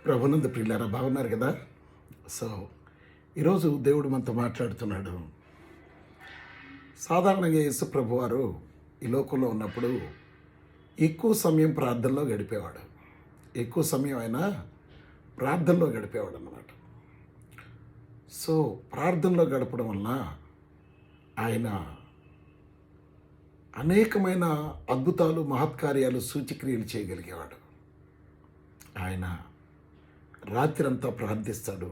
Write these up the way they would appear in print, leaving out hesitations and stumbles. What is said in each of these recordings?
ప్రభునందు ప్రియులారా, బాగున్నారు కదా. సో ఈరోజు దేవుడు మనతో మాట్లాడుతున్నాడు. సాధారణంగా యేసు ప్రభు వారు ఈ లోకంలో ఉన్నప్పుడు ఎక్కువ సమయం ప్రార్థనలో గడిపేవాడు. ఎక్కువ సమయం ఆయన ప్రార్థనలో గడిపేవాడు అన్నమాట. సో ప్రార్థనలో గడపడం వలన ఆయన అనేకమైన అద్భుతాలు, మహత్కార్యాలు, సూచక్రియలు చేయగలిగేవాడు. ఆయన రాత్రంతా ప్రార్థిస్తాడు,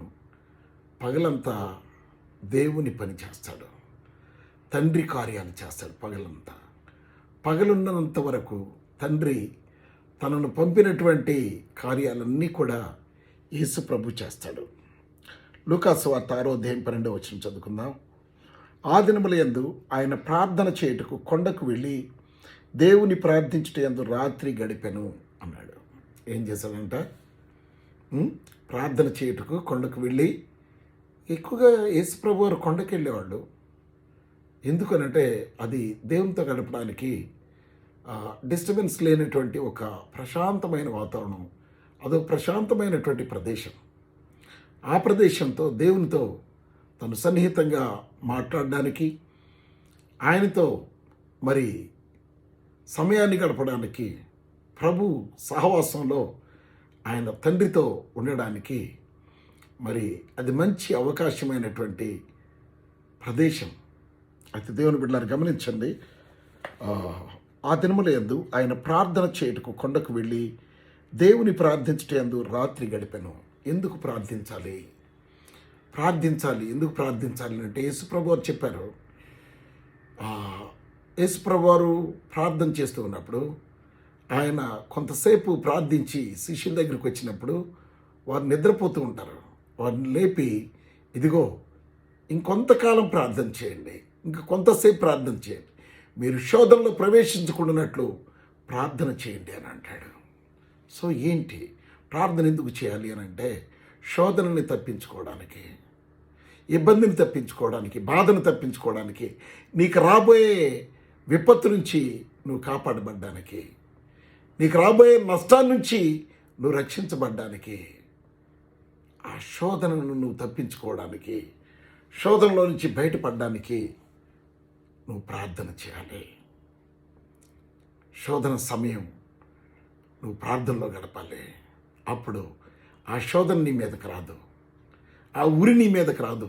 పగలంతా దేవుని పని చేస్తాడు, తండ్రి కార్యాలు చేస్తాడు. పగలున్నంత వరకు తండ్రి తనను పంపినటువంటి కార్యాలన్నీ కూడా యేసు ప్రభు చేస్తాడు. లూకాసు వార్త 6వ అధ్యాయం 12వ వచనం చదువుకుందాం. ఆ దినములయందు ఆయన ప్రార్థన చేయుటకు కొండకు వెళ్ళి దేవుని ప్రార్థించుట యందు రాత్రి గడిపెను అన్నాడు. ఏం చేశాడంట? ప్రార్థన చేయుటకు కొండకు వెళ్ళి, ఎక్కువగా యేసు ప్రభు వారు కొండకు వెళ్ళేవాళ్ళు. ఎందుకనంటే అది దేవునితో గడపడానికి డిస్టర్బెన్స్ లేనటువంటి ఒక ప్రశాంతమైన వాతావరణం, అదొక ప్రశాంతమైనటువంటి ప్రదేశం. ఆ ప్రదేశంతో దేవునితో తను సన్నిహితంగా మాట్లాడడానికి, ఆయనతో మరి సమయాన్ని గడపడానికి, ప్రభు సహవాసంలో ఆయన తండ్రితో ఉండడానికి మరి అది మంచి అవకాశమైనటువంటి ప్రదేశం. అయితే దేవుని బిడ్డలారా గమనించండి. ఆ దినములందు ఆయన ప్రార్థన చేయుటకు కొండకు వెళ్ళి దేవుని ప్రార్థించుటయందు రాత్రి గడిపెను. ఎందుకు ప్రార్థించాలి? ఎందుకు ప్రార్థించాలి అంటే యేసుప్రభు వారు చెప్పారు. యేసుప్రభు వారు ప్రార్థన చేస్తూ ఉన్నప్పుడు ఆయన కొంతసేపు ప్రార్థించి శిష్యుల దగ్గరికి వచ్చినప్పుడు వారు నిద్రపోతూ ఉంటారు. వారిని లేపి, ఇదిగో ఇంకొంతకాలం ప్రార్థన చేయండి, ఇంకా కొంతసేపు ప్రార్థన చేయండి, మీరు శోధనలో ప్రవేశించకుండానట్లు ప్రార్థన చేయండి అని అంటాడు. సో ఏంటి ప్రార్థన ఎందుకు చేయాలి అని అంటే, శోధనని తప్పించుకోవడానికి, ఇబ్బందిని తప్పించుకోవడానికి, బాధను తప్పించుకోవడానికి, నీకు రాబోయే విపత్తు నుంచి నువ్వు కాపాడబడ్డానికి, నీకు రాబోయే నష్టాల నుంచి నువ్వు రక్షించబడ్డానికి, ఆ శోధనను నువ్వు తప్పించుకోవడానికి, శోధనలో నుంచి బయటపడడానికి నువ్వు ప్రార్థన చేయాలి. శోధన సమయం నువ్వు ప్రార్థనలో గడపాలి. అప్పుడు ఆ శోధన నీ మీదకి రాదు, ఆ ఉరి నీ మీదకి రాదు,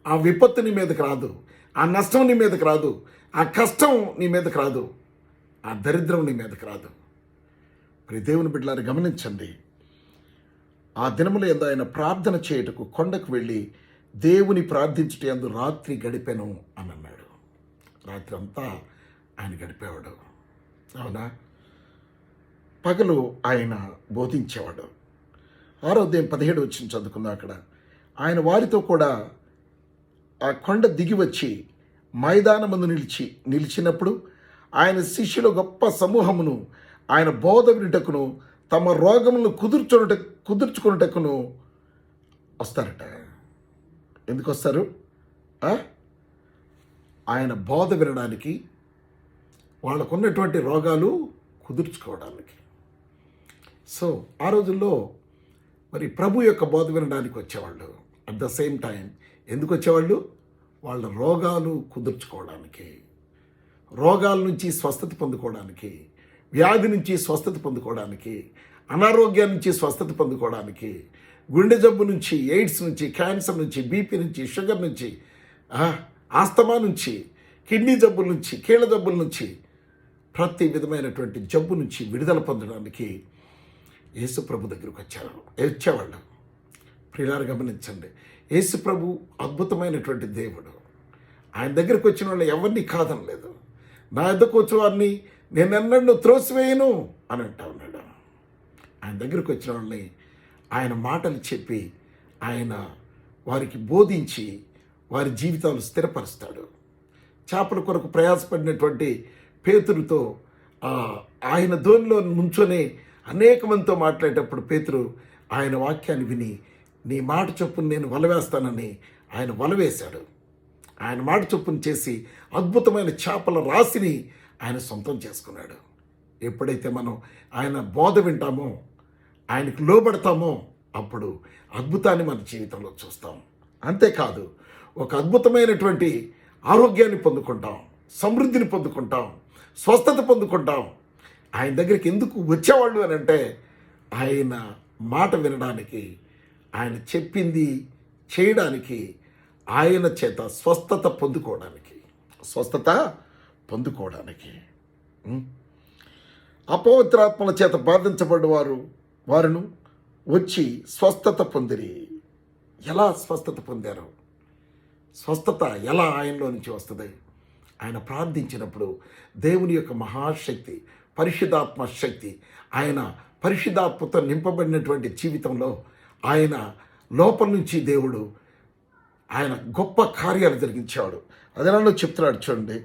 ఆ విపత్తు నీ మీదకి రాదు, ఆ నష్టం నీ మీదకి రాదు, ఆ కష్టం నీ మీదకి రాదు, ఆ దరిద్రం నీ మీదకి రాదు. మరి దేవుని బిడ్డలారా గమనించండి. ఆ దినములందు ఆయన ప్రార్థన చేయుటకు కొండకు వెళ్ళి దేవుని ప్రార్థించుటయందు రాత్రి గడిపెను అని అన్నాడు. రాత్రి అంతా ఆయన గడిపేవాడు. అవునా? పగలు ఆయన బోధించేవాడు. 6వ అధ్యాయం 17వ వచనం చదువుకుందాం. అక్కడ ఆయన వారితో కూడా ఆ కొండ దిగి వచ్చి మైదానమందు నిలిచినప్పుడు ఆయన శిష్యుల గొప్ప సమూహమును ఆయన బోధ వినుటకును తమ రోగములను కుదుర్చుకున్నటకును వస్తారట. ఎందుకు వస్తారు? ఆయన బోధ వినడానికి, వాళ్ళకున్నటువంటి రోగాలు కుదుర్చుకోవడానికి. సో ఆ రోజుల్లో మరి ప్రభు యొక్క బోధ వినడానికి వచ్చేవాళ్ళు. అట్ ద సేమ్ టైం ఎందుకు వచ్చేవాళ్ళు? వాళ్ళ రోగాలు కుదుర్చుకోవడానికి, రోగాల నుంచి స్వస్థత పొందుకోవడానికి, వ్యాధి నుంచి స్వస్థత పొందుకోవడానికి, అనారోగ్యం నుంచి స్వస్థత పొందుకోవడానికి, గుండె జబ్బు నుంచి, ఎయిడ్స్ నుంచి, క్యాన్సర్ నుంచి, బీపీ నుంచి, షుగర్ నుంచి, ఆస్తమా నుంచి, కిడ్నీ జబ్బుల నుంచి, కీళ్ళ జబ్బుల నుంచి, ప్రతి విధమైనటువంటి జబ్బు నుంచి విడుదల పొందడానికి యేసు ప్రభు దగ్గరికి వచ్చేవాళ్ళు. ప్రియులారా గమనించండి. యేసు ప్రభు అద్భుతమైనటువంటి దేవుడు. ఆయన దగ్గరికి వచ్చిన వాళ్ళు ఎవరిని కాదనలేదు. నా ఎద్దకు వచ్చిన వారిని నేనెన్నడూ త్రోసివేయను అని అంటా ఉన్నాడు. ఆయన దగ్గరికి వచ్చిన వాళ్ళని ఆయన మాటలు చెప్పి, ఆయన వారికి బోధించి వారి జీవితాలు స్థిరపరుస్తాడు. చేపల కొరకు ప్రయాసపడినటువంటి పేతురుతో ఆయన ధోనిలో నుంచొని అనేక మందితో మాట్లాడేటప్పుడు పేతురు ఆయన వాక్యాన్ని విని, నీ మాట చొప్పున నేను వలవేస్తానని ఆయన వలవేశాడు. ఆయన మాట చొప్పున చేసి అద్భుతమైన చేపల రాశిని ఆయన సొంతం చేసుకున్నాడు. ఎప్పుడైతే మనం ఆయన బోధ వింటామో, ఆయనకు లోబడతామో, అప్పుడు అద్భుతాన్ని మన జీవితంలో చూస్తాం. అంతేకాదు, ఒక అద్భుతమైనటువంటి ఆరోగ్యాన్ని పొందుకుంటాం, సమృద్ధిని పొందుకుంటాం, స్వస్థత పొందుకుంటాం. ఆయన దగ్గరికి ఎందుకు వచ్చేవాళ్ళు అని అంటే, ఆయన మాట వినడానికి, ఆయన చెప్పింది చేయడానికి, ఆయన చేత స్వస్థత పొందుకోవడానికి. అపవిత్రాత్మల చేత బాధించబడిన వారును వచ్చి స్వస్థత పొందిరి. ఎలా స్వస్థత పొందారు? స్వస్థత ఎలా ఆయనలో నుంచి వస్తుంది? ఆయన ప్రార్థించినప్పుడు దేవుని యొక్క మహాశక్తి, పరిశుద్ధాత్మ శక్తి, ఆయన పరిశుద్ధాత్మతో నింపబడినటువంటి జీవితంలో ఆయన లోపల నుంచి దేవుడు ఆయన గొప్ప కార్యాలు జరిగించాడు. అదేనా చెప్తున్నాడు చూడండి.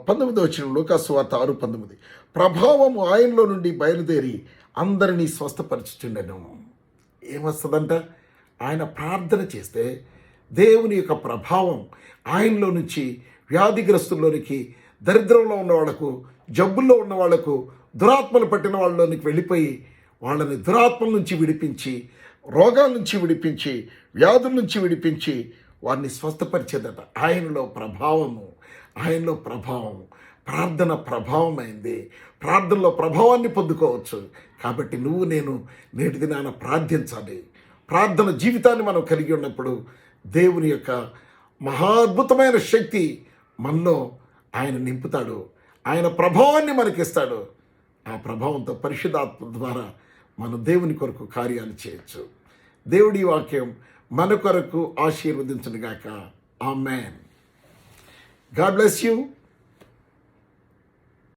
19వ వచనం, లూకాసు వార్త 6:19. ప్రభావము ఆయనలో నుండి బయలుదేరి అందరినీ స్వస్థపరచుచుండెను. ఏమొస్తుందంట? ఆయన ప్రార్థన చేస్తే దేవుని యొక్క ప్రభావం ఆయనలో నుంచి వ్యాధిగ్రస్తుల్లోనికి, దరిద్రంలో ఉన్న వాళ్లకు, జబ్బుల్లో ఉన్న వాళ్లకు, దురాత్మలు పట్టిన వాళ్ళలోనికి వెళ్ళిపోయి వాళ్ళని దురాత్మల నుంచి విడిపించి, రోగాల నుంచి విడిపించి, వ్యాధుల నుంచి విడిపించి వారిని స్వస్థపరిచేదట. ఆయనలో ప్రభావం ప్రార్థన ప్రభావమైంది. ప్రార్థనలో ప్రభావాన్ని పొందుకోవచ్చు. కాబట్టి నువ్వు నేను నేటి దినాన ప్రార్థించాలి. ప్రార్థన జీవితాన్ని మనం కలిగి ఉన్నప్పుడు దేవుని యొక్క మహాద్భుతమైన శక్తి మనలో ఆయన నింపుతాడు. ఆయన ప్రభావాన్ని మనకిస్తాడు. ఆ ప్రభావంతో పరిశుద్ధాత్మ ద్వారా మనం దేవుని కొరకు కార్యాలు చేయొచ్చు. దేవుడి వాక్యం మన కొరకు ఆశీర్వదించునుగాక. ఆమేన్. God bless you.